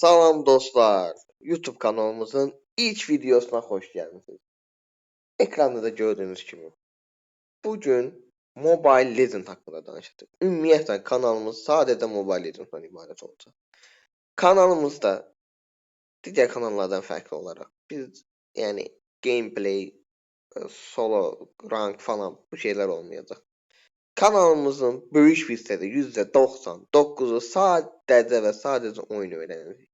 Salam dostlar. YouTube kanalımızın ilk videosuna hoş geldiniz. Ekranda da gördüğünüz gibi. Bugün Mobile Legends hakkında danışacağız. Ümumiyyətlə kanalımız sadece Mobile Legends'dan ibaret olacaq. Kanalımızda diğer kanallardan farklı olarak biz yani gameplay, solo, rank falan bu şeyler olmayacaq. Kanalımızın böyük bir hissədə %99'u sadece ve sadece oyun öyrənəcək.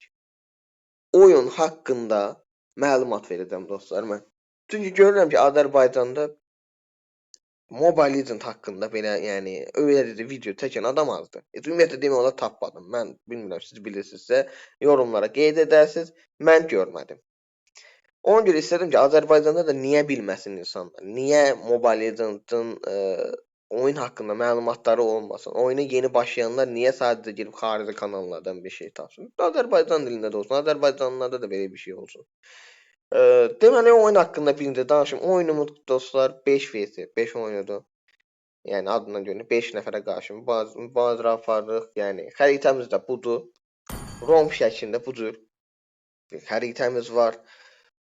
Oyun haqqında məlumat verəcəm dostlar mən. Çünki görürəm ki, Azərbaycanda Mobile Legends haqqında belə, yəni öyrədici video çəkən adam azdır. Ümumiyyətlə demək olar tapmadım. Mən bilmirəm, siz bilirsinizsə yorumlara qeyd edərsiniz. Mən görmədim. Ona görə istədim ki, Azərbaycanda da niyə bilməsin insanlar? Niyə Mobile Legends'ın oyun haqqında məlumatları olmasın? Oyuna yeni başlayanlar niyə sadəcə girib xarici kanallardan bir şey tapsın? Azərbaycan dilində də olsun, Azərbaycanlılarda da belə bir şey olsun. Deməli oyun haqqında birinci danışım. Oyunumuz dostlar 5 vs 5 oyunudur. Yəni adından görə 5 nəfərə qarşı mübarizə aparırıq. Yəni xəritəmiz də budur. ROM şəklində budur. Xəritəmiz var.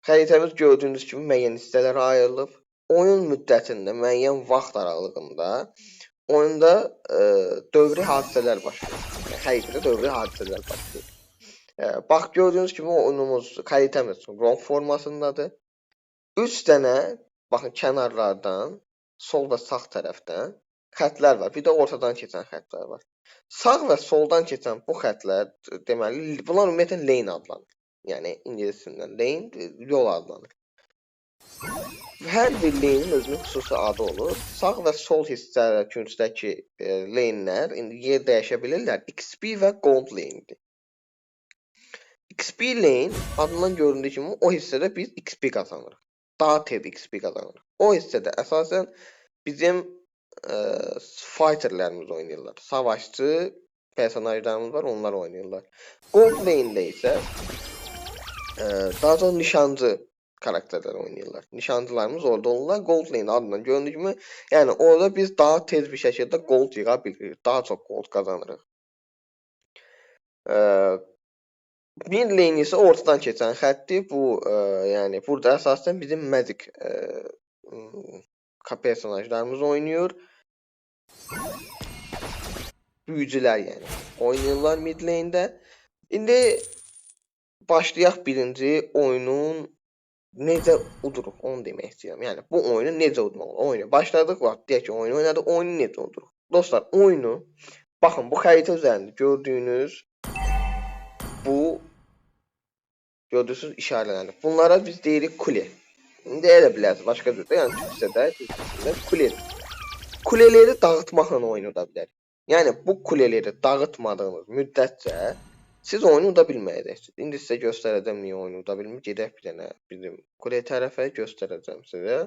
Xəritəmiz gördüyünüz kimi müəyyən hissələrə ayrılıb. Oyun müddətində müəyyən vaxt aralığında oyunda dövri hadisələr başlayır. Yəni xəritədə dövri hadisələr başlayır. Bax gördüyünüz kimi oyunumuz, xəritəmiz ROM formasındadır. 3 dənə baxın kənarlardan, sol və sağ tərəfdən xəttlər var. Bir də ortadan keçən xəttlər var. Sağ və soldan keçən bu xəttlər deməli bunlar ümumiyyətlə lane adlanır. Yəni ingiliscəsində lane yol adlanır. Hər bir lane'in özünün xüsusi adı olur. Sağ və sol hissələr küncdəki lane'lər indi yer dəyişə bilirlər. XP və Gold lane'dir. XP lane adından göründüyü kimi o hissədə biz XP qazanırıq. Daha tez XP qazanırıq. O hissədə əsasən bizim fighterlərimiz oynayırlar. Savaşçı personajlarımız var, onlar oynayırlar. Gold lane'də isə daha çox nişancı karakterlər oynayırlar. Nişancılarımız orada olurlar. Gold lane adından göründüyü kimi, yəni orada biz daha tez bir şəkildə gold yığa bilirik. Daha çox gold qazanırıq. Bir lane isə ortadan keçən xəttdir. Bu yəni burada əsasən bizim magic personajlarımız oynayır. Büyücülər yəni oynayırlar mid lane'də. İndi başlayaq birinci oyunun necə uduruq onu demək istəyirəm. Yəni bu oyunu necə udmaq olur? Oyunu başladıq vaxt deyək ki, oyunu oynadıq, oyunu necə uduruq? Dostlar, oyunu baxın bu xəritə üzərində gördüyünüz bu gördüyünüz işarələrdir. Bunlara biz deyirik kule. İndi elə bilərsiniz başqa cürdə, yəni türkçədə kule. Kuleləri dağıtmaqla oyunu uda bilərik. Yəni bu kuleləri dağıtmadığınız müddətcə siz oyunu uda bilməyəcəksiniz. İndi sizə göstərəcəm niyə oyunu uda bilmir. Gedək bir dənə bizim kule tərəfə göstərəcəm sizə.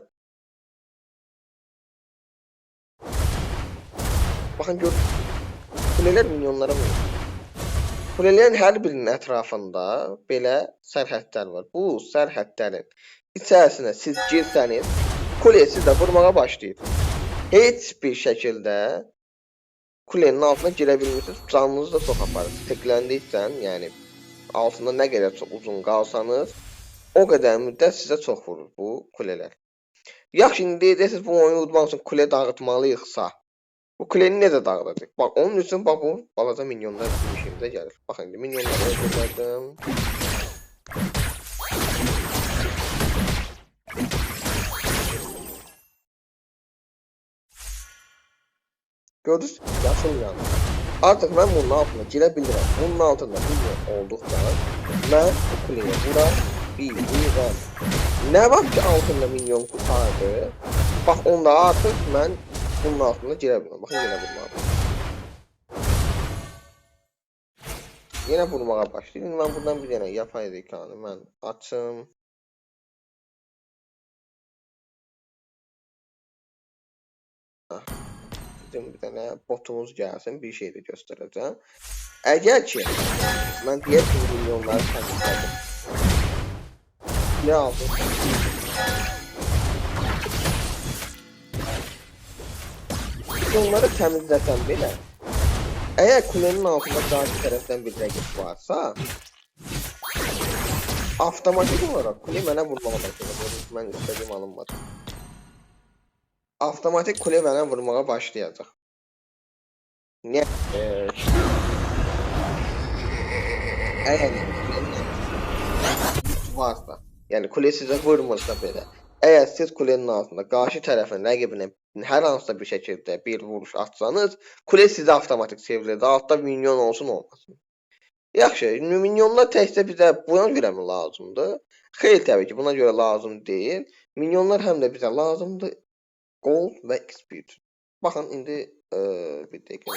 Baxın gör. Kulelər milyonlara vurur. Kulelerin hər birinin ətrafında belə sərhədlər var. Bu sərhədlərin içərisinə siz girsəniz, kule sizə vurmağa başlayır. Heç bir şəkildə kulenin altına girə bilmirsiniz. Canınızı da çox aparır. Tekləndiksən, yəni altında nə qədər çox uzun qalsanız, o qədər müddət sizə çox vurur bu kulelər. Yaxşı, indi deyəcəksiniz bu oyunu udmaq üçün kule dağıtmalıyıqsa, bu kuleni necə dağıdacaq? Bax, onun üçün bax bu balaca minyonlar bizim işimizə gəlir. Baxın indi minyonları öldürdim. Gördünüz? Yaşıl yandı. Artıq mən bunun altına girə bilirəm. Bunun altında minyon olduqda mən bu kuleye vura bilirəm. Nə vaxt ki altında minyon qutardı, bax onda artıq mən bunun altında girə bilməm. Baxın yenə vurmağa. Yenə vurmağa başlayır. İndi mən buradan bir dənə yapay zekanı mən açım. Bizim bir dənə botumuz gəlsin. Bir şey də göstərəcəm. Əgər ki mən deyək ki milyonları təmizlədim. Ne aldım? Onları təmizləsəm belə, əgər kulenin altında qarşı tərəfdən bir rəqib varsa, Avtomatik olaraq kule mənə vurmağa başlayacaq. Mən istədiyim alınmadı. Avtomatik kule mənə vurmağa başlayacaq. Niyə? Əgər varsa, yəni kule sizə vurmursa belə, əgər siz kulenin altında qarşı tərəfin rəqibinə hər hansısa bir şəkildə bir vuruş atsanız, kule sizə avtomatik çevrilir. Altda minyon olsun olmasın. Yaxşı, minyonlar təkcə bizə buna görə mi lazımdır? Xeyr, təbii ki, buna görə lazım deyil. Minyonlar həm də bizə lazımdır gold və XP üçün. Baxın, indi bir dəqiqə.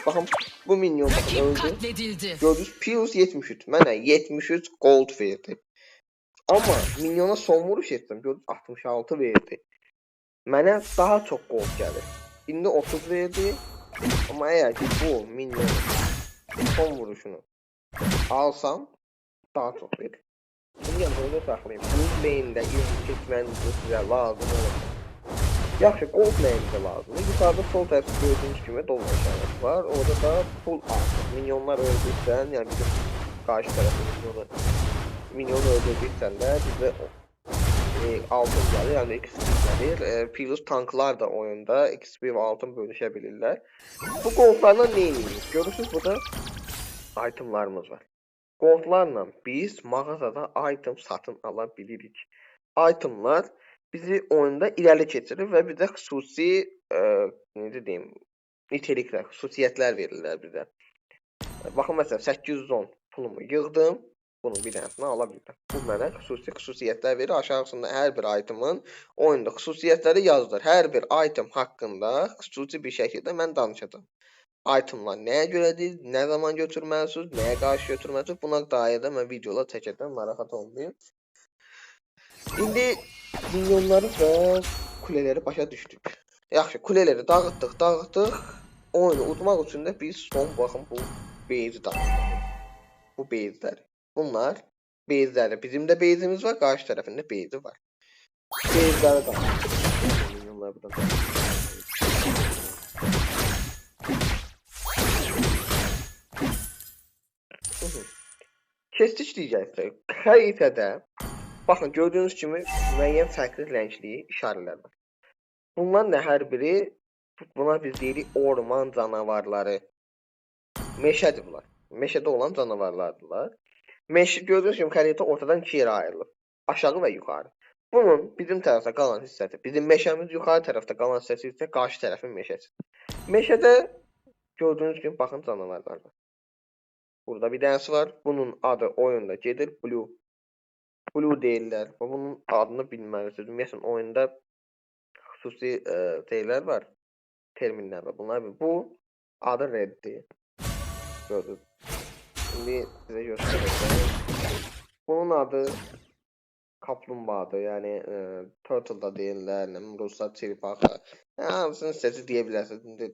Baxın, bu minyon öldü. Gördünüz, Pius 73. Mənə 73 gold verdi. Amma minyona son vuruş etdim. Gördünüz, 66 verdi. Mənə daha çox gold gəlir. İndi 30 verdi. Amma əgər ki bu minyonun son vuruşunu alsam daha çox verir. Şimdi yanımda saxlayayım. Gold lane'də keçmənizə sizə lazım olur. Yaxşı, gold lane'də lazımdır. Yuxarıda sol tərəfdə gördüyünüz kimi dolma işarəsi var. Orada da full artıq. Minyonlar öldürsən, yəni bizim qarşı tərəfdə minyonu öldürdüksən də bizə altın gəlir, yəni XP gəlir. Pius tanklar da oyunda XP və altın bölüşə bilirlər. Bu goldlarla nə edirik? Görürsünüz, burada itemlarımız var. Goldlarla biz mağazada item satın ala bilirik. Itemlar bizi oyunda irəli keçirir və bizə xüsusi necə deyim, niteliklər, xüsusiyyətlər verirlər bizə. Baxın, məsələn, 810 pulumu yığdım. Bunun bir dənəsini ala bildim. Bu mənə xüsusiyyətlər verir. Aşağısında hər bir itemin oyunda xüsusiyyətləri yazılır. Hər bir item haqqında xüsusi bir şəkildə mən danışacağam. Itemlar nəyə görədir, nə zaman götürməlisiniz, nəyə qarşı götürməlisiniz, buna dair də mən videolar çəkəcəm, narahat olmayın. İndi milyonları və kuleləri başa düşdük. Yaxşı, kuleləri dağıtdıq. Oyunu udmaq üçün də biz son baxın bu beyzi dağıtdıq. Bu beyzləri. Bunlar beyzləri. Bizim də beyzimiz var, qarşı tərəfində beyzi var. Beyzləri dağıtdıq. Milyonları buradan. Kestiç deyəcəksə, xəritədə baxın, gördüyünüz kimi müəyyən fərqli rəngli işarələr var. Bunların da hər biri, buna biz deyirik orman canavarları. Meşədir bunlar. Meşədə olan canavarlardırlar. Gördüyünüz kimi xəritə ortadan iki yerə ayrılır. Aşağı və yuxarı. Bunun bizim tərəfdə qalan hissəsi, bizim meşəmiz yuxarı tərəfdə qalan hissəsi isə qarşı tərəfin meşəsi. Meşədə gördüyünüz kimi baxın canavarlar var. Burada bir dənəsi var. Bunun adı oyunda gedir Blue. Blue deyirlər. Bunun adını bilməlisiniz. Ümumiyyətlə oyunda xüsusi şeylər var. Terminlər var. Bunlar bu adı Red'dir. Gördünüz. Şimdi sizə göstərəcəm. Bunun adı kaplumbağadır. Yəni turtle da deyirlər, ruslar çirpaxa. Hamısını siz deyə bilərsiniz. İndi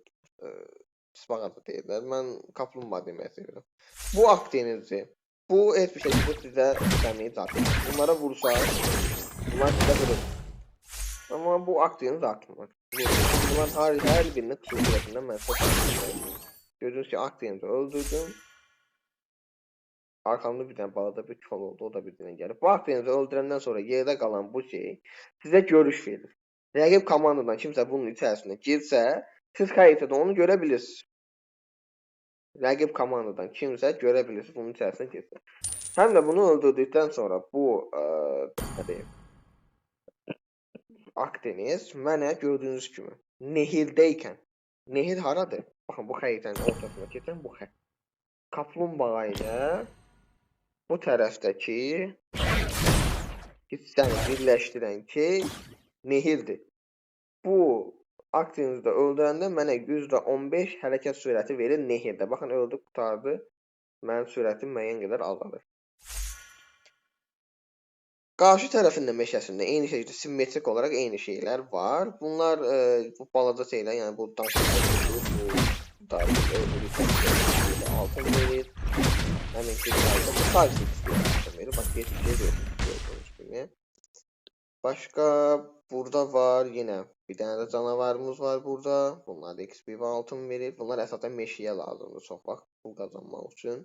Spağa da deyirlər. Mən kaplumbağa demək istəyirəm. Bu akdenizdir. Bu heç bir şəkildə sizə istəməyi zaten. Bunlara vursaq, bunlar sizə vurur. Amma bu akdeniz atmır. Bunlar hər birinin xüsusiyyətindən mən çox istəyirəm. Gördüyünüz ki, akdenizi öldürdüm. Arkamda bir dənə balada bir kol oldu. O da bir dənə gəlib. Bu akdenizi öldürəndən sonra yerdə qalan bu şey sizə görüş verir. Rəqib komandadan kimsə bunun içərisində girsə, siz xəritədə onu görə bilirsiniz. Rəqib komandadan kimsə görə bilirsiniz bunun içərisinə girsə. Həm də bunu öldürdükdən sonra bu Akdeniz mənə gördüyünüz kimi nehirdəykən, nehir haradır? Baxın, bu xəritənin ortasına keçən bu xətt. Kaplumbağa ilə bu tərəfdəki hissəni birləşdirən ki nehirdir. Bu Akdenizdə öldürəndə mənə %15 hərəkət sürəti verir nehirdə. Baxın, öldü, qutardı. Mənim sürətim müəyyən qədər azalır. Qarşı tərəfin də meşəsində eyni şəkildə simmetrik olaraq eyni şeylər var. Bunlar bu balaca şeylər, yəni bu altın verir. Həmin ki, bu sadəcə altın verir. Bax, geçmişə gördüyünüz kimi. Başqa burada var yenə Bir dənə də canavarımız var burada. Bunlar da XP və altın verir. Bunlar əsasən meşəyə lazımdır çox vaxt pul qazanmaq üçün.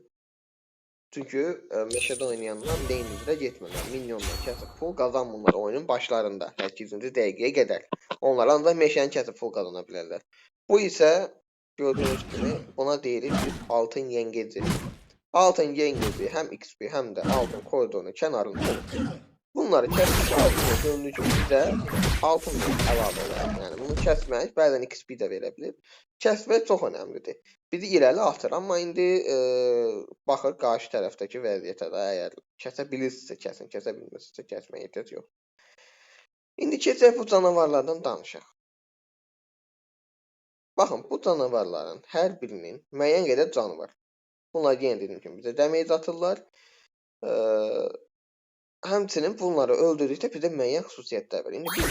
Çünki meşədə oynayanlar lane üzrə getmirlər. Minyonlar kəsib pul qazanmırlar oyunun başlarında. 8-ci dəqiqəyə qədər. Onlar ancaq meşəni kəsib pul qazana bilərlər. Bu isə gördüyünüz kimi buna deyirik biz altın yengeci. Altın yengeci həm XP həm də altın koridorunun kənarında olur. Bunları kəsmək altın göründüyü kimi bizə altın əlavə olar. Yəni bunu kəsmək bəzən XP də verə bilir. Kəsmək çox önəmlidir. Bizi irəli atır, amma indi baxır qarşı tərəfdəki vəziyyətə də əgər kəsə bilirsinizsə kəsin, kəsə bilmirsinizsə kəsməyə ehtiyac yox. İndi keçək bu canavarlardan danışaq. Baxın, bu canavarların hər birinin müəyyən qədər canı var. Bunlar yenə dediyim kimi bizə damage atırlar. Həmçinin bunları öldürdükdə bizə müəyyən xüsusiyyətlər verir. İndi biz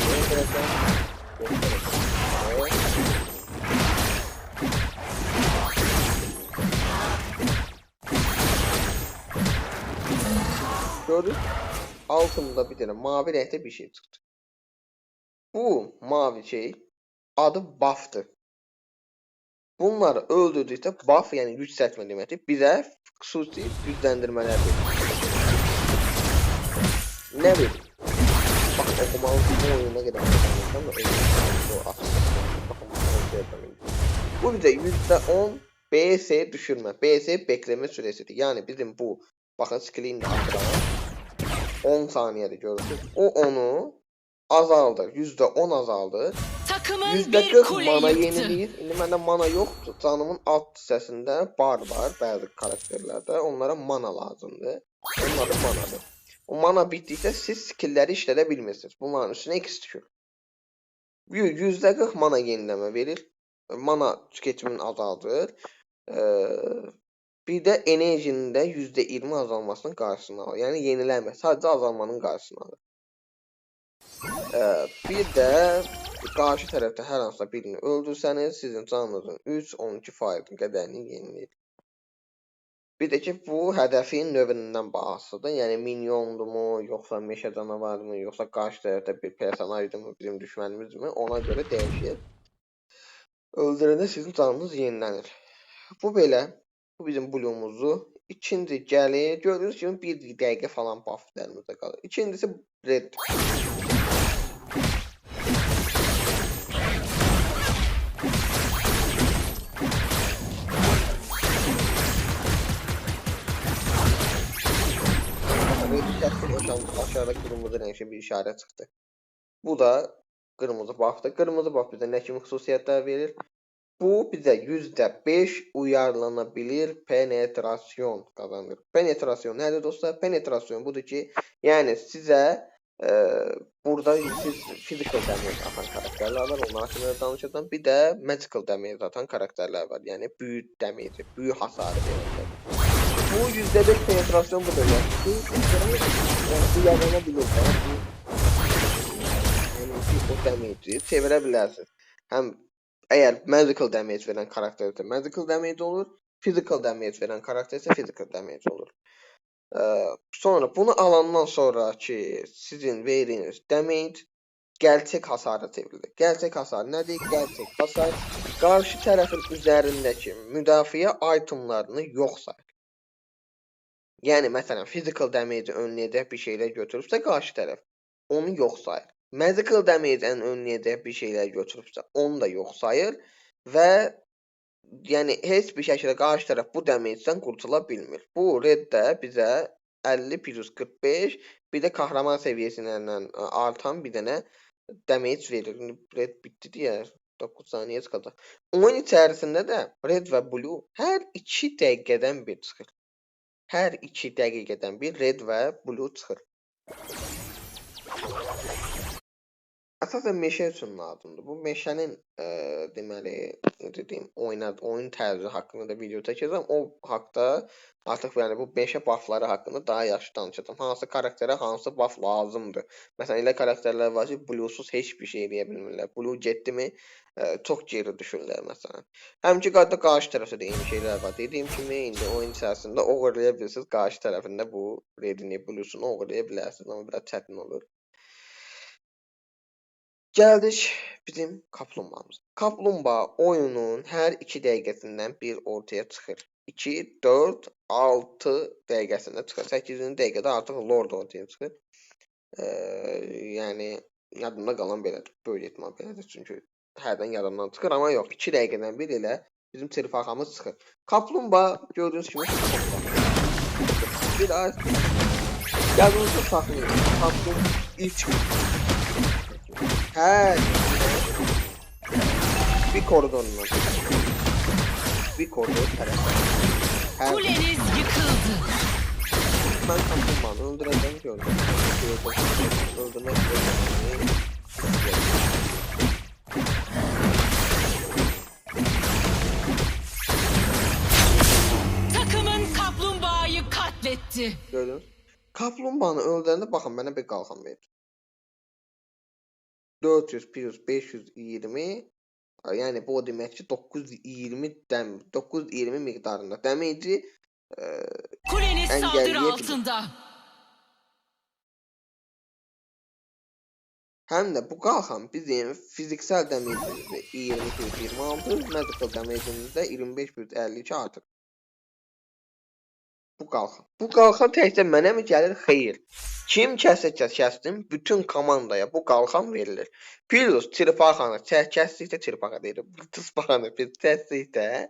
gördük. Altında bir dənə mavi rəngdə bir şey çıxdı. Bu mavi şey adı buff'dır. Bunları öldürdükdə buff, yəni yüksəltmə deməkdir, bizə xüsusi gücləndirmələr verir. Nə verir? Bax, oxumalısın, bu oyuna qədər bu bizə %10 BS düşürmə, BS bekleme sürəsidir. Yəni bizim bu, baxın screen-də açıram, 10 saniyədir görürsünüz. O onu azaldır, %10 azaldır. %40 mana yeniləyir. İndi məndə mana yoxdur. Canımın alt hissəsində bar var bəzi karakterlərdə. Onlara mana lazımdır. Onlar da manadır. O mana bitdikdə siz skillləri işlədə bilmirsiniz. Bunların üstünə X düşür. %40 mana yeniləmə verir. Mana tüketimini azaldır. Bir də enerjinin də %20 azalmasının qarşısını alır. Yəni yeniləmə, sadəcə azalmanın qarşısını alır. Bir də qarşı tərəfdə hər hansısa birini öldürsəniz, sizin canınızın 3-12% qədərini yeniləyir. Bir də ki, bu hədəfin növündən bahasıdır. Yəni minyondurmu, yoxsa meşə canavarımı, yoxsa qarşı tərəfdə bir personajdırmı, bizim düşmənimizmi, ona görə dəyişir. Öldürəndə sizin canınız yenilənir. Bu belə, bu bizim blue'umuzu. İkinci gəlir, gördüyünüz kimi 1 dəqiqə falan buff'lərimizdə qalır. İkincisi red. Aşağıda kırmızı renkli bir işarə çıxdı. Bu da kırmızı buff'dır. Kırmızı buff bizə nə kimi xüsusiyyətlər verir? Bu bizə %5 uyarlanabilir penetrasyon qazandır. Penetrasyon nədir dostlar? Penetrasyon budur ki, yəni sizə burada siz physical damage atan karakterlər var. Onlar haqqında danışacağım. Bir də magical damage atan karakterlər var. Yəni büyü damage, büyü hasarı verir. Bu %5 penetrasyon budur. Yəni uyarlanabilir. O damage'i çevirə bilərsiniz. Həm əgər magical damage verən karakter isə magical damage olur, physical damage verən karakter isə physical damage olur. Sonra bunu alandan sonra ki, sizin verdiyiniz damage gerçək hasara çevrilir. Gerçək hasar nədir? Gerçək hasar qarşı tərəfin üzərindəki müdafiə itemlarını yox sayır. Yəni məsələn physical damage önləyəcək bir şeylər götürübsə qarşı tərəf onu yox sayır. Magical damage-ən önləyəcək bir şeylər götürübsə onu da yox sayır və yəni heç bir şəkildə qarşı tərəf bu damage-dən qurtula bilmir. Bu red də bizə 50+45 bir də kahraman səviyyəsindən artan bir dənə damage verir. Red bitdi deyə 9 saniyə çıxacaq. Oyun içərisində də red və blue hər 2 dəqiqədən bir çıxır. Hər 2 dəqiqədən bir red və blue çıxır. Əsasən meşə üçün lazımdır. Bu meşənin deməli, dediyim, oyun tərzi haqqında da video çəkəcəm. O haqda artıq yəni bu meşə buffları haqqında daha yaxşı danışacağam. Hansı karakterə hansı buff lazımdır. Məsələn, elə karakterlər var ki, bluesuz heç bir şey eləyə bilmirlər. Blue getdimi çox geri düşürlər məsələn. Həm ki, qarşı tərəfdə də eyni şeylər var. Dediyim kimi, indi oyun içərisində oğurlaya bilirsiniz. Qarşı tərəfində bu redini, bluesunu oğurlaya bilərsiniz. Amma biraz çətin olur. Geldik bizim kaplumbağamıza. Kaplumbağa oyunun her 2 dəqiqəsindən bir ortaya çıxır. 2, 4, 6 dəqiqəsində çıxır. 8-ci dəqiqədə artıq Lord ortaya çıxır. Yəni yadımda qalan belədir. Böyük ehtimal belədir. Çünki hərdən yadımdan çıxır, amma yox. 2 dəqiqədən bir elə bizim çırpaqamız çıxır. Kaplumbağa gördüyünüz kimi bir az yadınızda saxlayın. Kaplumbağa ilk hər bir koridorundan bir koridor tərəfə. Kuleniz yıkıldı. Ben kaplumbağanı öldüreceğim gördüm. Öldürmek istedim. Takımın kaplumbağayı katletti. Gördünüz. Kaplumbağanı öldürəndə baxın mənə bir qalxan verir. 400 plus 520, yani bu o demək ki 920 miqdarında damage'i Kuleniz saldırı engelleyebilir. altında. Həm də bu qalxan bizim fiziksel damage'imizdə 20-26, medical damage'imizdə 25-52 artır. Bu qalxan. Bu qalxan təkcə mənə mi gəlir? Xeyr. Kim kəssin, bütün komandaya bu qalxan verilir. Plus çırpaqanı kəsdikdə çırpaqa deyirəm. Çırpaqanı biz kəsdikdə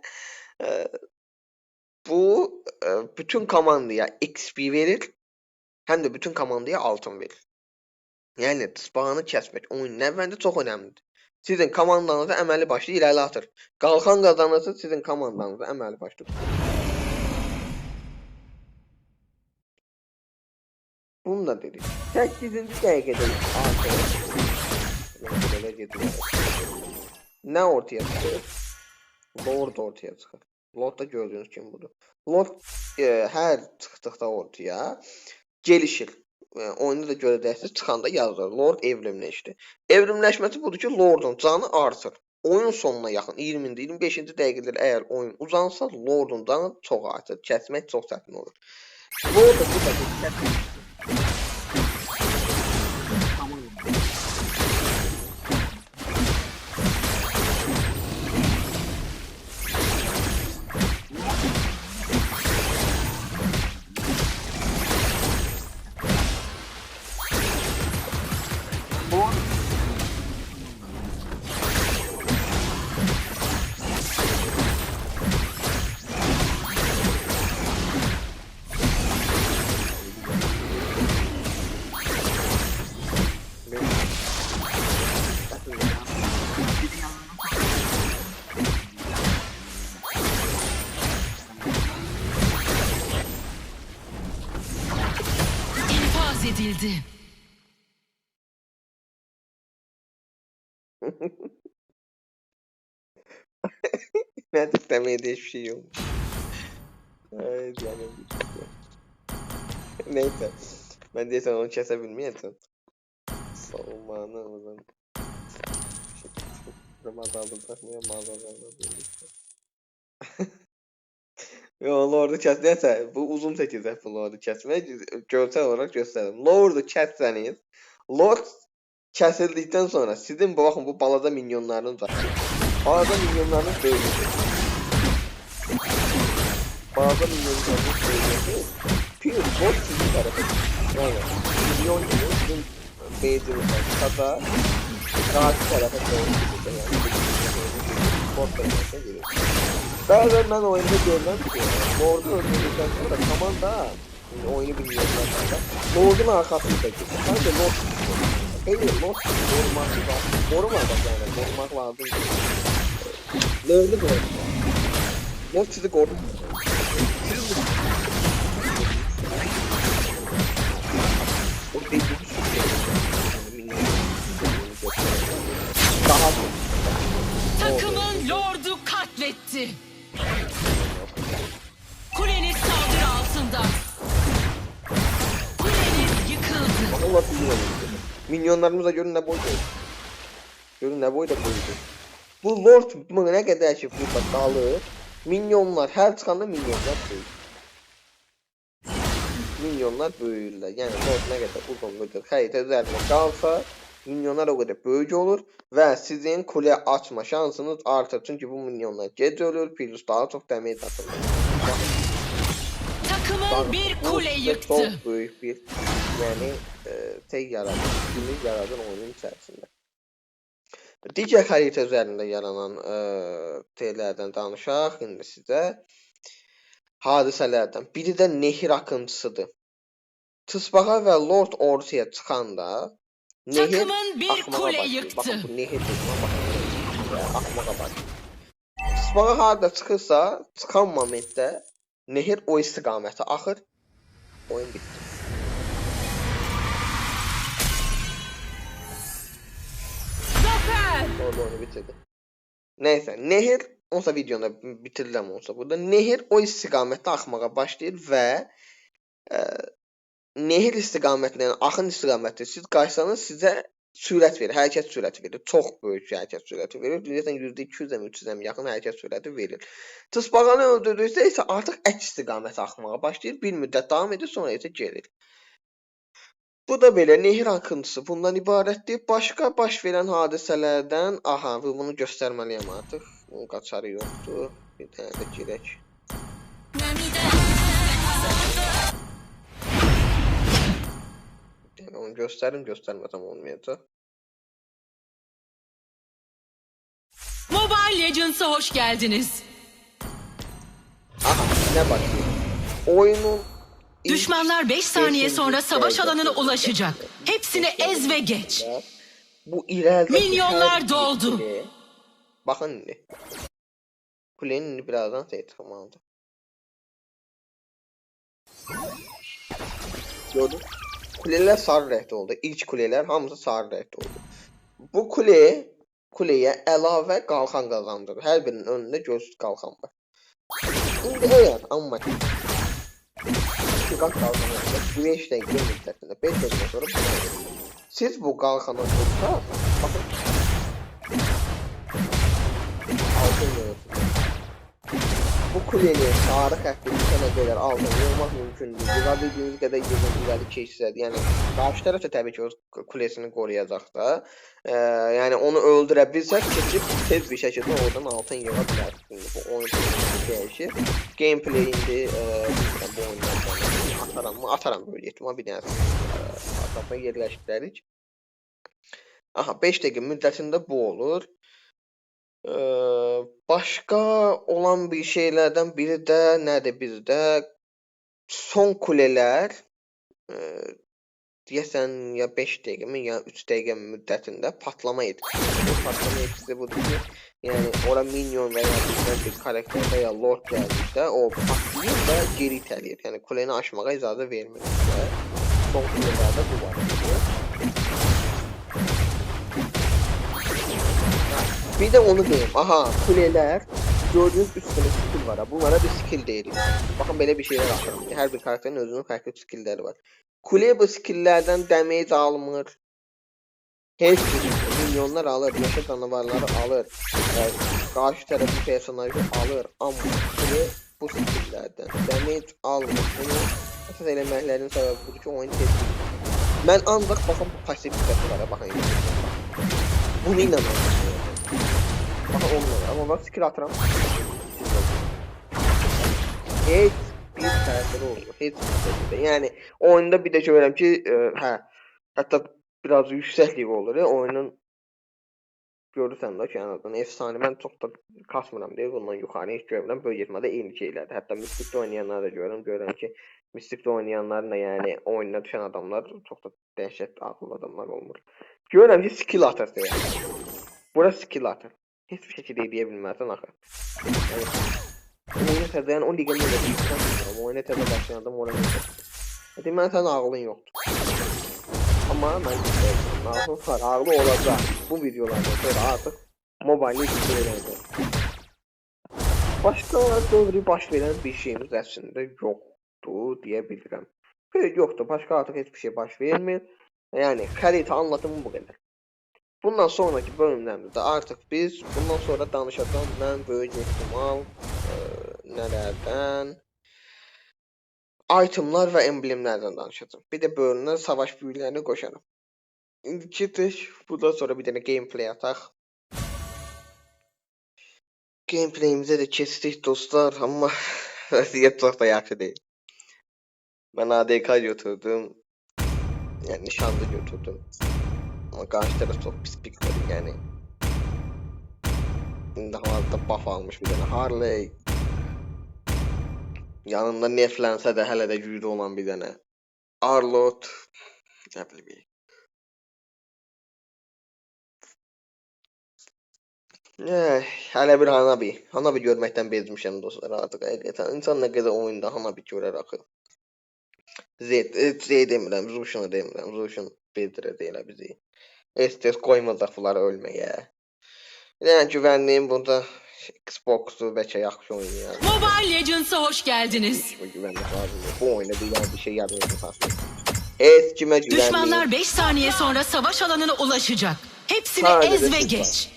bu bütün komandaya XP verir. Həm də bütün komandaya altın verir. Yəni çırpaqanı kəsmək oyunun əvvəlində çox önəmlidir. Sizin komandanızı əməli başlı irəli atır. Qalxan qazanırsa sizin komandanızı əməli başlı. Bunu da dedik. 8-ci dəqiqədə artıq nə ortaya çıxır? Lord ortaya çıxır. Lord da gördüyünüz kimi budur. Lord hər çıxdıqda ortaya gelişir. Oyunda da görəcəksiniz, çıxanda yazılır. Lord evrimləşdi. Evrimləşməsi budur ki, Lordun canı artır. Oyun sonuna yaxın 20-ci, 25-ci dəqiqələr əgər oyun uzansa, Lordun canı çox artır. Kəsmək çox çətin olur. Lord da bu da kəsmək. Edildi. Artık demeye de hiçbir şey yok. Ay canım. Neyse. Ben de onu kesebilmeyeceğim. Savunmanı o zaman. Ramazan'da takmaya mağazalarla birlikte. Yo, Lord'u kəsdiysə, bu uzun çəkəcək bu Lord'u kəsmək. Görsel olarak göstərim. Lord'u kəssəniz, Lord kəsildikdən sonra sizin bu baxın bu balaca minyonlarınız var. Balaca minyonlarınız böyüyəcək. Balaca minyonlarınız böyüyəcək. Pure Lord sizin tərəfə. Yəni minyon gibi sizin base'inizdən kata qarşı tərəfə böyüyəcək. Yəni Lord tərəfə gelir. Bəzən mən oyunda görürəm ki, Lord'u öldürdükdən sonra komanda oyunu bilmiyorlar sonra Lord'un arkasında gelir. Sadece Lord hayır, Lord koruması var. Korumak yani, korumak lazım. Lord'u korumak. Lord sizi korumuyor. O dediğim daha Takımın Lord'u katletti. Kuleniz saldırı altında. Kuleniz yıkıldı. Allah biliyor. Minyonlarımıza görün ne boyda. Görün ne boyda boyda. Bu Lord ne kadar şey burada kalır. Minyonlar her çıkanda minyonlar büyür. Minyonlar büyürler. Yani Lord ne kadar uzun müddet hayta üzerinde kalsa Minyonlar o qədər böyük olur və sizin kule açma şansınız artır. Çünki bu minyonlar gec ölür, plus daha çox damage atılır. Takımın bir Bu kule sizə yıktı. çox böyük bir şey yaradır, günlük yaradır oyunun içərisində. Digər xəritə üzərində yaranan şeylərdən danışaq indi sizə. Hadisələrdən. Biri də nehir akıntısıdır. Tısbağa və Lord ortaya çıxanda nehir Takımın bir axmağa kule başlayır. yıktı. Baxın bu nehir axmağa başlayır. Tısbağa harada çıxırsa, çıxan momentdə nehir o istiqamətə axır. Oyun bitdi. Zafer. Orada onu bitirdi. Neyse, nehir olsa videoda bitiriləm olsa burada nehir o istiqamətdə axmağa başlayır və nehir istiqamətlə, yəni axın istiqamətdə siz qaçsanız sizə sürət verir, hərəkət sürəti verir. Çox böyük hərəkət sürəti verir. Deyəsən %200-ə, 300-ə yaxın hərəkət sürəti verir. Tısbağanı öldürdükdə isə artıq əks istiqamətə axmağa başlayır. Bir müddət davam edir, sonra isə gerir. Bu da belə nehir akıntısı bundan ibarətdir. Başqa baş verən hadisələrdən, aha, bunu göstərməliyəm artıq. Bunun qaçarı yoxdur. Bir dənə də girək. Onu göstərim, göstərməsəm olmayacaq. Mobile Legends'a hoş geldiniz. Aha, nə başlayır? Oyunun Düşmanlar 5 saniye sonra savaş alanına ulaşacak. Hepsini ez ve geç. Bu ileride Minyonlar doldu. Bakın indi. Kulenin indi birazdan çıkmalıdır. Gördün? Kuleler sarı renkte oldu. İlk kuleler hamısı sarı renkte oldu. Bu kuleye əlavə qalxan qazandırır. Hər birinin önündə gözlük qalxan var. İndi eğer amma qalxan qalxanında 5 dəqiqə müddətində 5 dəqiqə sonra siz bu qalxana vursa, baxın. Altın yönetilir. Bu kulenin sarı xətti sənə qədər altın yığmaq mümkündür. Yığa bildiyiniz qədər yığın irəli keçsədir. Yəni qarşı tərəf də təbii ki o kulesini qoruyacaq da. Yəni onu öldürə bilsək keçib tez bir şəkildə oradan altın yığa bilərsiniz. Bu oyun dəyişir. Gameplay indi bu oyundan ataram böyle ehtimal bir dənə hesabına yerləşdirərik. Aha 5 dəqiqə müddətində bu olur. Başqa olan bir şeylərdən biri də nədir bizdə? Son kulelər deyəsən ya 5 dəqiqə ya 3 dəqiqə müddətində patlama edir. Patlama etkisi budur ki, yəni ora minyon və ya bir karakter və ya lord gəldikdə o patlayır və geri itələyir. Yəni kuleni aşmağa icazə vermir. Son kulelərdə bu var. Bir de onu diyeyim. Aha kuleler gördüğünüz üstüne skill var. Bunlara bir skill deyirik. Bakın böyle bir şeyler var. Her bir karakterin özünün farklı skillleri var. Kule bu skilllerden damage almır. Hiç milyonlar alır. Yaşa canavarları alır. Karşı tarafı personajı alır. Ama kule bu skilllerden damage almır. Bunu esas eleməklərin səbəbi budur ki oyun tez. Ben ancak bakın bu pasif var. Bakın. Bunu inanıyorum. Aha olmuyor ama bak skill atıram. Hiç bir təsiri olmuyor. Hiç bir təsiri. Yani oyunda bir de görürəm ki, hətta biraz yüksəklik olur. Oyunun görürsən də ki, anladın. Efsane mən çox da kasmıram deyə bundan yuxarı heç görmürəm. Böyük etmədə eyni şeylərdir. Hətta Mystic'də oynayanları da görürəm ki, Mystic'də oynayanların da yəni oyuna düşən adamlar çox da dəhşət ağıllı adamlar olmur. Görürəm ki, skill atır deyə. Bura skill atır. Hiçbir şekilde diyebilmezsen axı. Yani, oyuna təzəyən o liqanı da oyuna təzə başlayan adam oranı yoxdur. Deməli sənin ağlın yoxdur. Amma mən ağlım var, ağlı olacaq. Bu videolardan sonra artıq mobilini izləyəcək. Başqa dövrü baş verən bir şeyimiz əslində yoxdur deyə bilirəm. Yoxdur, başqa artıq heç bir şey baş vermir. Yəni xəritə anlatımı bu qədər. Bundan sonraki bölümlərimizdə artıq biz bundan sonra danışacağım mən böyük ehtimal nələrdən itemlar və emblemlərdən danışacağım. Bir də bölümlər savaş büyülərini qoşarım. İndi keçək. Bundan sonra bir dənə gameplay ataq. Gameplayimizə də keçdik dostlar, amma vəziyyət çox da yaxşı deyil. Mən ADK götürdüm. Yəni nişanlı götürdüm. Amma qarşı tərəf çox pis pikdir, yəni. İndi hal-hazırda buff almış bir dənə Harley. Yanında nerflənsə də hələ də güclü olan bir dənə Arlot. Nə bilim. Hələ bir Hanabi görməkdən bezmişəm dostlar artıq həqiqətən. İnsan nə qədər oyunda Hanabi görər axı. Z demirəm, Zushin'ı demirəm. Zushin bezdirəcək elə bizi. Estes qoymayacaq bunları ölməyə. Yəni güvənliyim burada Xbox'u bəlkə yaxşı oynayır. Mobile Legends'a hoş geldiniz. Güvənlik lazım. Bu oyunda bir şey yardım faslı. Heç kimə güvənliyim. Düşmanlar 5 saniye sonra savaş alanına ulaşacak. Hepsini Sadece ez ve siz geç.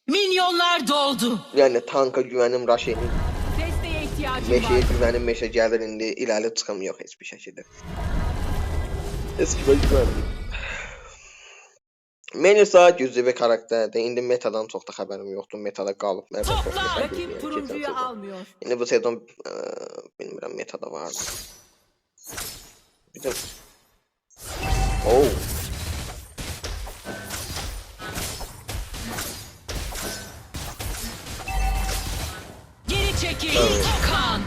Minyonlar doldu. Yəni tanka güvənim, Raşe'nin Desteğe ihtiyacım meşəyə var. güvənim, meşə gəlir indi irəli çıxamıyor heç bir şəkildə. Heç kimə güvənmir. Melisa güclü bir karakterdir. İndi metadan çox da xəbərim yoxdur. Metada qalıb. Rakip turuncuyu almıyor. İndi bu sezon bilmirəm metada vardı. Bir de... Oh. Geri çekil. Kan.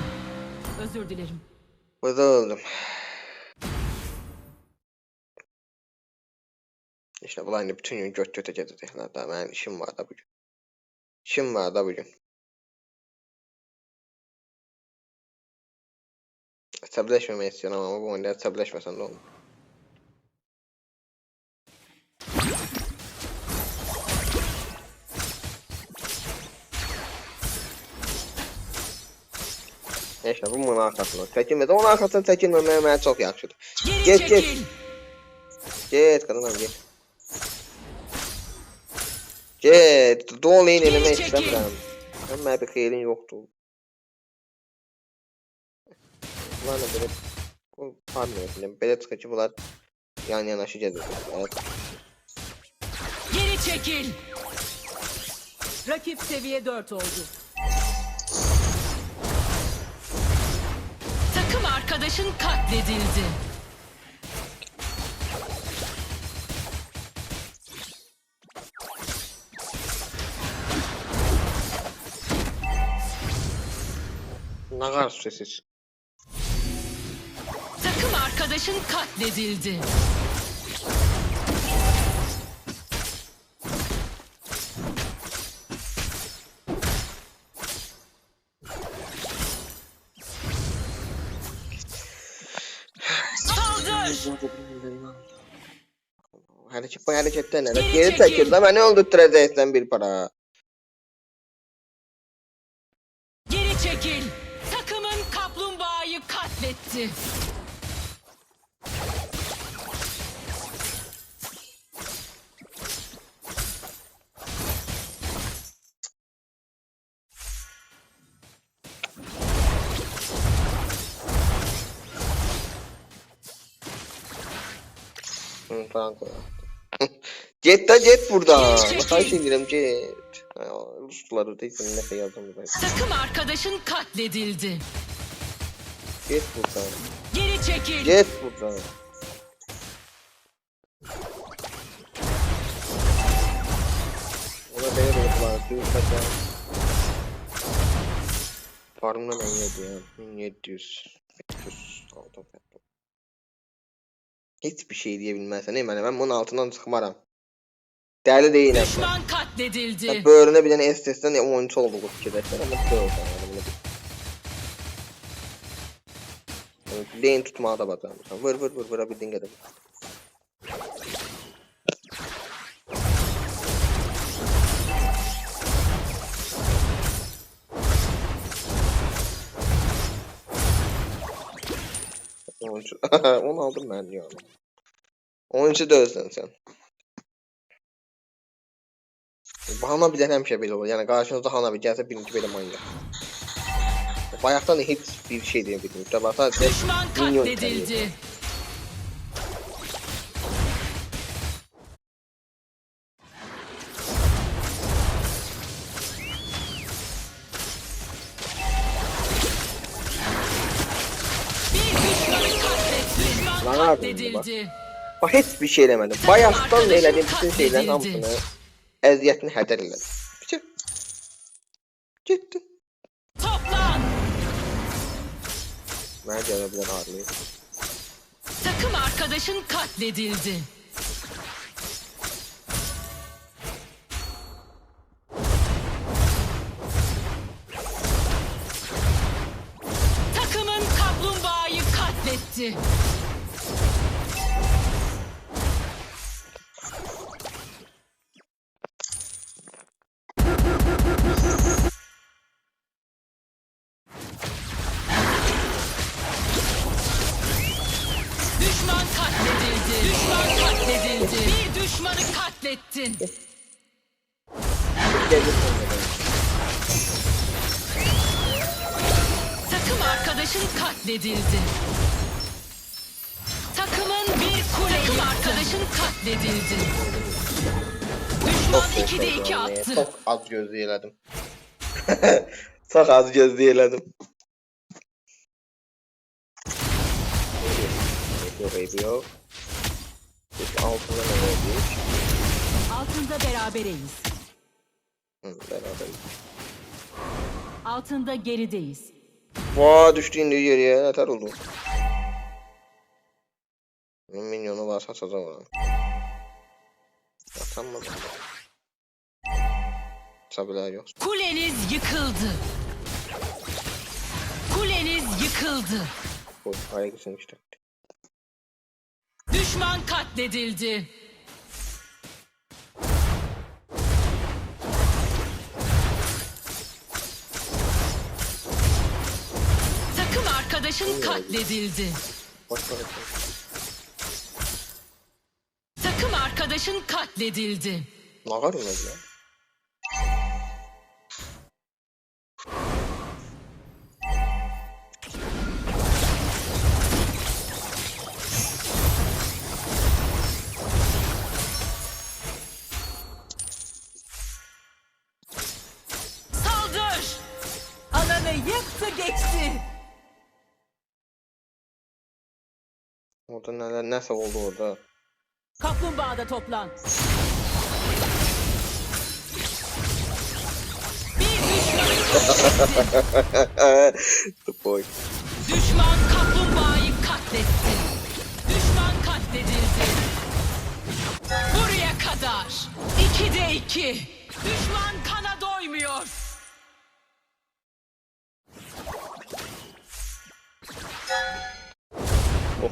Özür dilerim. Burada öldüm. İşte bunlar indi bütün gün göt-götə gedəcəklər də. Mənim işim var da bugün. İşim var da bugün. Əsəbləşməmək istəyirəm amma bu oyunda əsəbləşməsən də olur. İşte bu bunun arkasına çəkilmədə. Onun arkasına çəkilməməyə mənə çox yaxşıdır. Geri Get, çekil. Get qadınım get. Get. Doğal lane eləmək Geri çəkil. istəmirəm. Mənə bir xeyrin yoxdur. Bunlar da belə parmıyordum. Belə çıxır ki bunlar yan yanaşı gedir. Evet. Geri çekil. Rakip seviye 4 oldu. Takım arkadaşın katledildi. Ne kadar sessiz. Takım arkadaşın katledildi. Saldır. Hareket bu hareketten ne? Geri çekil de beni öldürteceksin bir para. Geri çekil. Takımın kaplumbağayı katletti. Falan koy. Jet de jet burada. Çekil. Bakay sindirim jet. Rusları değilsin ne şey yazdım burada. Takım arkadaşın katledildi. Jet burada. Geri çekil. Jet burada. Ona beni de var. Düğün kaçar. Farmına ben yedi ya. 1700. 500. Aldım. Hiçbir şey diyebilmezsen hemen ben bunun altından çıkmaram. Değerli değil yani. Düşman katledildi. Böğrüne bir tane Estes'ten oyuncu oldu bu fikirdeşler ama böyle yani. Lane tutmaya da bakalım. Vur vurabildiğin kadar. Oyuncu. Onu aldım ben ya. Oyuncu da özlen sen. Hana bir dənə həmişə belə olur. Yəni qarşınızda Hana bir gəlsə birinci belə manyak. Bayaqdan heç bir şey deyə bilmiyorum. Tabii sadəcə Düşman minyon katledildi. katledildi. Bak hiçbir şey eləmədim. Bayaqdan da elədiyim bütün şeylərin hamısını əziyyətini hədər elədim. Bitir. Getdim. Toplan. Mənə gələ bilən ağırlayıb. Takım arkadaşın katledildi. Takımın kaplumbağayı katletti. Düşman katledildi. Düşman katledildi. Bir düşmanı katlettin. Takım arkadaşın katledildi. Takımın bir kule takım arkadaşın katledildi. Düşman 2'de 2 attı. Çok az gözlü elədim. Çok az gözlü elədim. Yok. Biz altında ne verdik? Altında berabereyiz. Beraberiz. Altında gerideyiz. Vaa düştüğün yere yeter oldu. Minyonu varsa satacağım ona. Atanmadım. Sabiler yok. Kuleniz yıkıldı. Kuleniz yıkıldı. Oy, aygısın işte. Düşman katledildi. Takım arkadaşın katledildi. Boş ver. Takım arkadaşın katledildi. Ne var ya? Saldır! Alanı yıktı geçti. Orada neler nasıl oldu orada? Kaplumbağada toplan. Bir düşmanı katletti. The boy. Düşman kaplumbağayı katletti. Düşman katledildi. Buraya kadar. 2'de 2. Düşman kana doymuyor. Oh.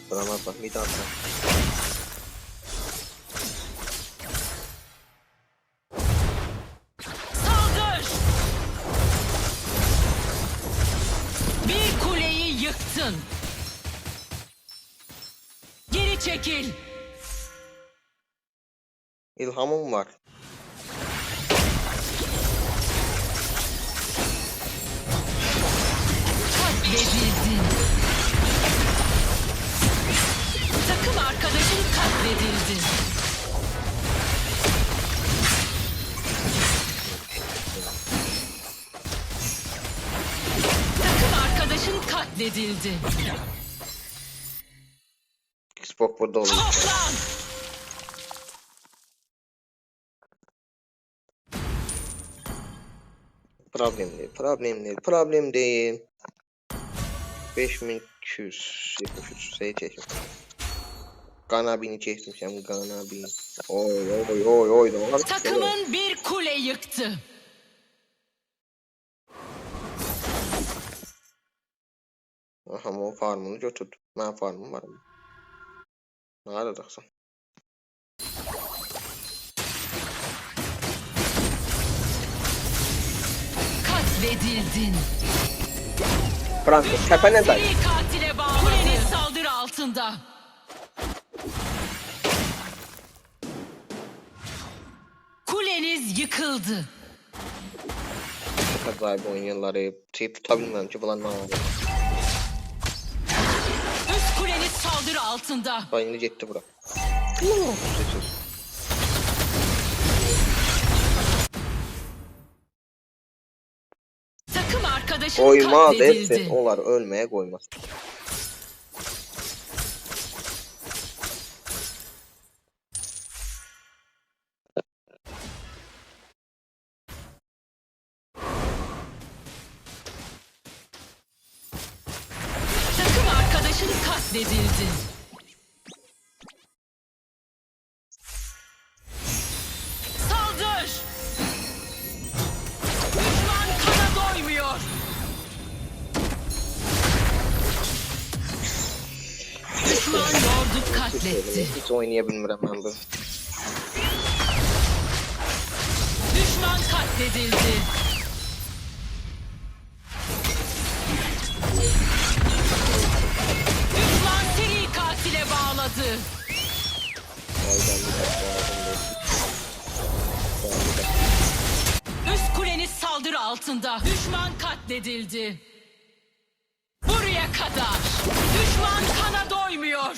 Selamat bak, bir daha. Saldır! Bir kuleyi yıktın. Geri çekil. İlhamım var. Katledildin. Takım arkadaşın katledildi. Takım arkadaşın katledildi. Xbox burada olur. Toplan! Problem değil. 5273 şey çektim. Ganabini çektim Ganabi. Oy. Takımın bir kule yıktı. Aha o farmını götürdü. Ben farmım var mı? Nerede daksan? Katledildin. Franco tepene dayı. Seri katile bağlı. Kuleniz saldırı altında. Kuleniz yıkıldı. Acayip oyunları tutabilmem ki bunlar ne oldu? Üst kuleniz saldırı altında. Bayını gitti bura. Takım arkadaşın Koymaz katledildi. etsin. Onlar ölmeye koymaz. Takım arkadaşın katledildi. Saldır! Düşman kana doymuyor. Düşman lordu katletti. Hiç oynayabilmirəm ben bu. Düşman katledildi. Düşman seri katile bağladı. Aydan bir dakika lazım. Üst kuleniz saldırı altında. Düşman katledildi. Buraya kadar. Düşman kana doymuyor.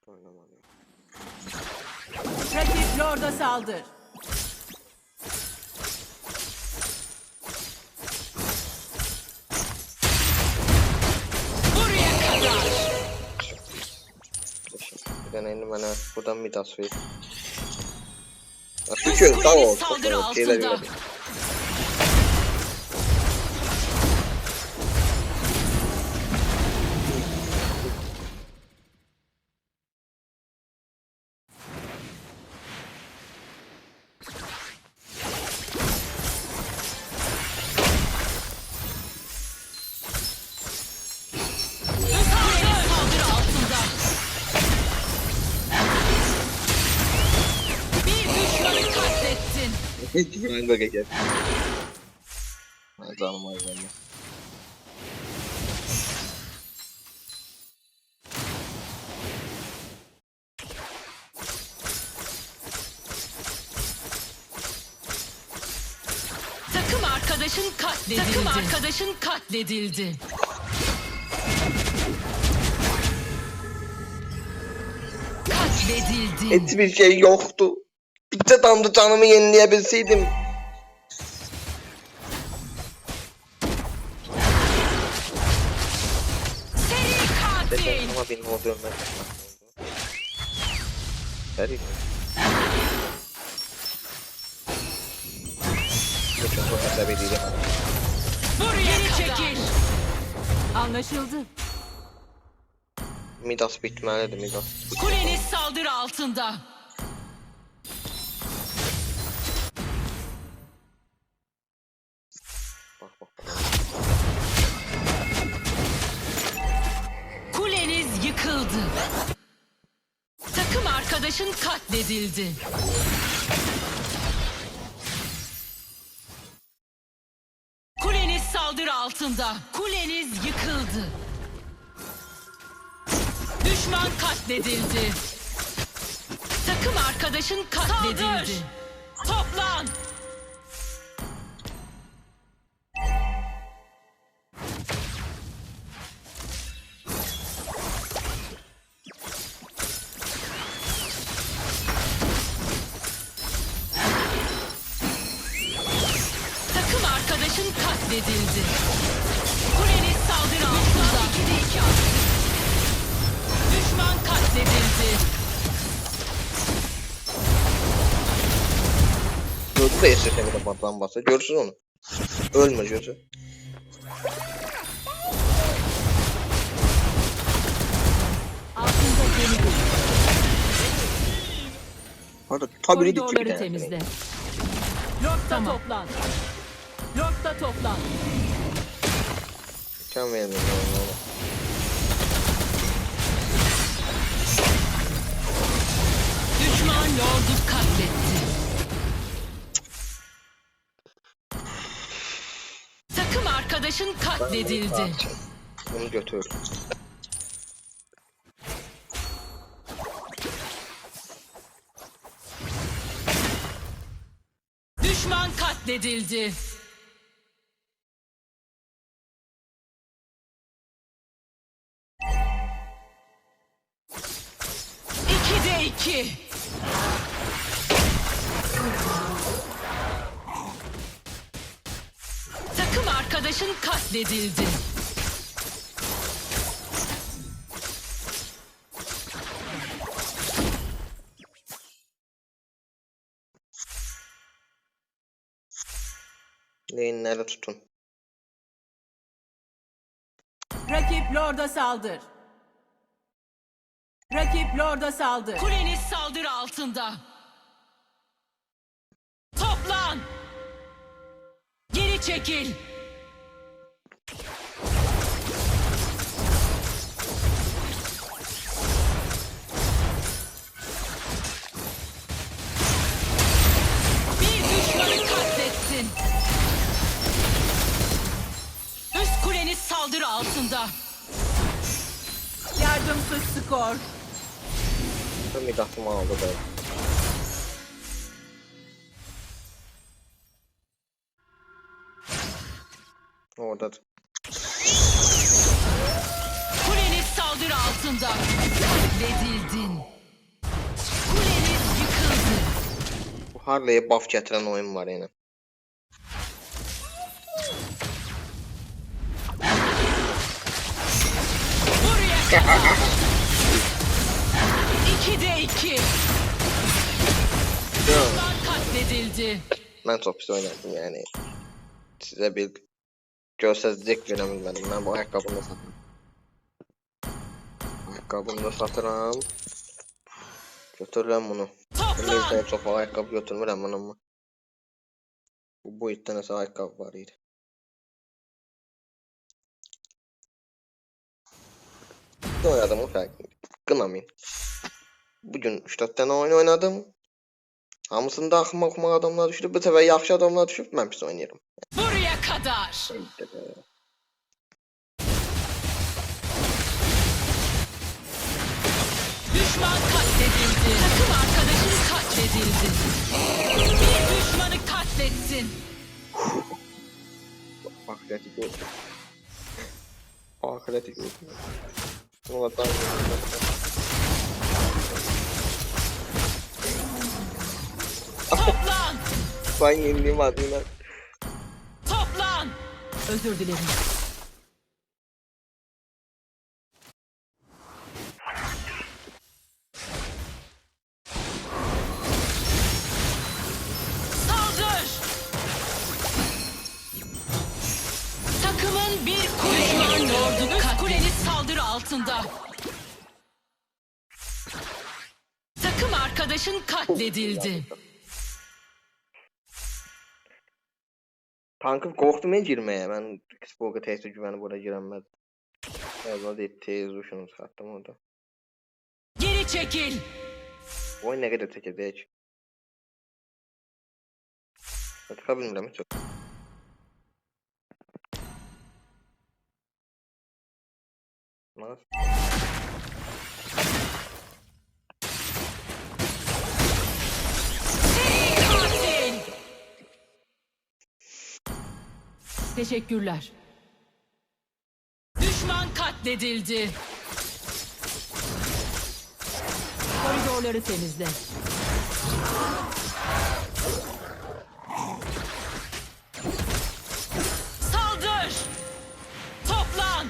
Oynamalıyım. Rakip lorda saldır. Buraya kadar. Bir deneyini bana buradan Midas ver. Şükür sağ ol. Saldırı Şeyler altında. verdim. Saldırı altında. Bir düşmanı katlettin. Ben böyle gel. Ben canım hayvanım. Takım arkadaşın katledildi. Takım arkadaşın katledildi. Katledildi. Hiçbir şey yoktu. Bir de damdı canımı yenileyebilseydim. Seri katil. Ama benim o dönmem. Seri. Bu çok hesap edeceğim. Buraya çekil. Anlaşıldı. Midas bitmelidir Midas. Kuleniz saldırı altında. Bak bak. Kuleniz yıkıldı. Takım arkadaşın katledildi. Kuleniz saldırı altında. Kuleniz yıkıldı. Düşman katledildi. Takım arkadaşın katledildi. Toplan. Takım arkadaşın katledildi. Kuleniz saldırı altında. Düşman katledildi. Gözü de esirse bir de patlan basa. Görsün onu. Ölme gözü. Altında gemi değil. Hadi tabii ki Koridorları temizle. Lord'da toplan. Lord'da toplan. Can vermiyorum onu. Düşman lordu katletti. Takım arkadaşın katledildi. Bunu götür. Düşman katledildi. 2'de 2. 2. Takım arkadaşın katledildi. Lane'leri tutun. Rakip Lord'a saldır. Rakip Lord'a saldır. Kuleniz saldırı altında. Toplan. Geri çekil. Bir düşmanı katlettin. Üst kuleniz saldırı altında. Yardımsız skor. Midasımı aldı da. Orada. Kuleniz saldırı altında. Katledildin. Kuleniz yıkıldı. Bu Harley'e buff getiren oyun var yine. Buraya kadar. 2'de 2. Düşman katledildi. Ben çok pis oynadım yani. Size bir görsezlik veremedim. Ben bu ayakkabını satırım. Ayakkabını da satırım. Götürürüm bunu. Toplan. Ben çok ayakkabı götürmürəm bunu ama. Bu itdə nəsə ayakkabı var idi. Ne oynadım o fərqli. Qınamayın. Bugün 3-4 tane oyun oynadım. Hamısında axmaq adamlar düşüb, bu səfər yaxşı adamlar düşüb, mən pis oynayıram. Buraya kadar. Düşman katledildi. Takım arkadaşın katledildi. Bir düşmanı katlettin. Ahireti gördüm. Ahireti gördüm. Allah'tan Toplan. ben yenileyim adıyla. Toplan. Özür dilerim. Saldır. Takımın bir düşman lordu katledildi. Kuleniz saldırı altında. Takım arkadaşın katledildi. Tankım korktum ben girmeye. Ben Xbox'a test güveni burada giremez. Evet, değil tez uçunu sattım orada. Geri çekil. Oyun ne kadar çekecek? Tıkabilmirəm çok. Nasıl? Seri katil. Teşekkürler. Düşman katledildi. Koridorları temizle. Saldır. Toplan.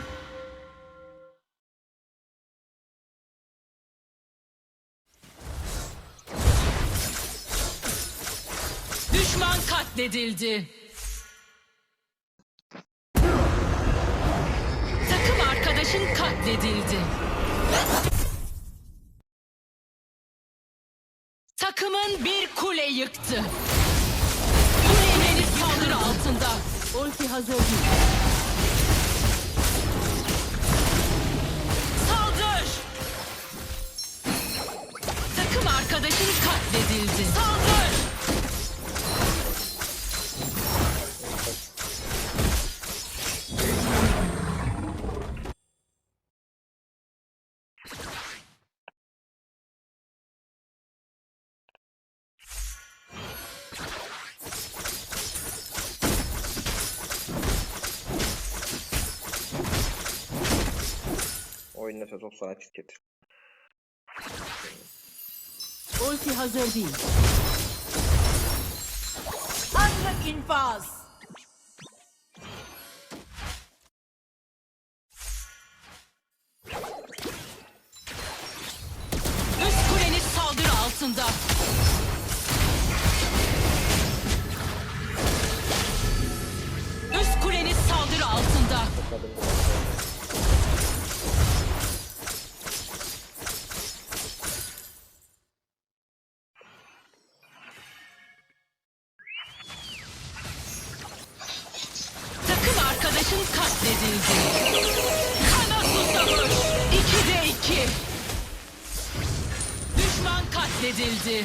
Düşman katledildi. Takım arkadaşın katledildi. Takımın bir kule yıktı. Kuleniz saldırı altında. Ulti hazır değil. Saldır. Takım arkadaşın katledildi. Saldır. Oyun nefes o saat getir. Ulti hazır değil. Anlık infaz. Üst kuleniz saldırı altında. Üst kuleniz saldırı altında. Takım arkadaşın katledildi. Kana susamış. 2'de 2. Düşman katledildi.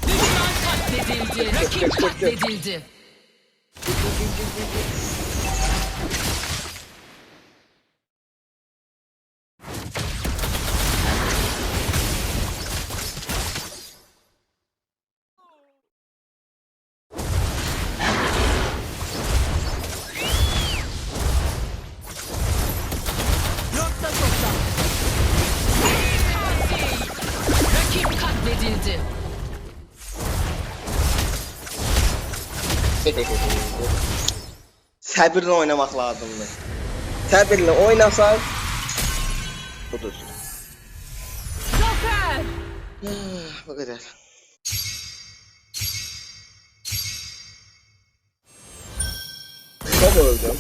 Düşman katledildi. Rakip katledildi. Nokta toplam. Rakip katledildi. Səbirlə oynamaq lazımdır. Səbirlə oynasan budur. Zafer. Bu qədər. Çok öldüm.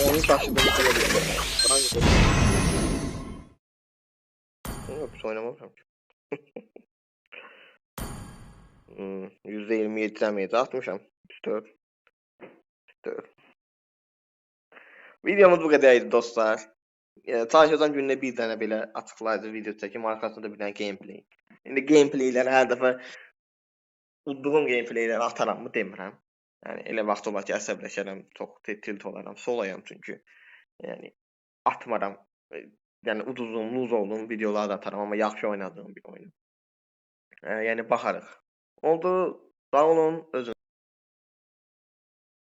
Onu taşıdım. Yok, hiç oynamamışam. %27 damage atmışam. 4. Videomuz bu kadarıydı dostlar. Takipçilerden günde bir tane belə açıqlayıcı video çəkim, arkasında bir tane gameplay. İndi gameplayləri hər dəfə udduğum gameplayləri ataram mı demirəm. Yəni elə vaxt olar ki, əsəbləşərəm, çox tilt olaram, solayam çünki. Yəni atmaram. Yəni uduzum, luz oldum videoları da atarım, amma yaxşı oynadığım bir oyun. Yəni baxarıq. Oldu. Sağ olun. Özünüzə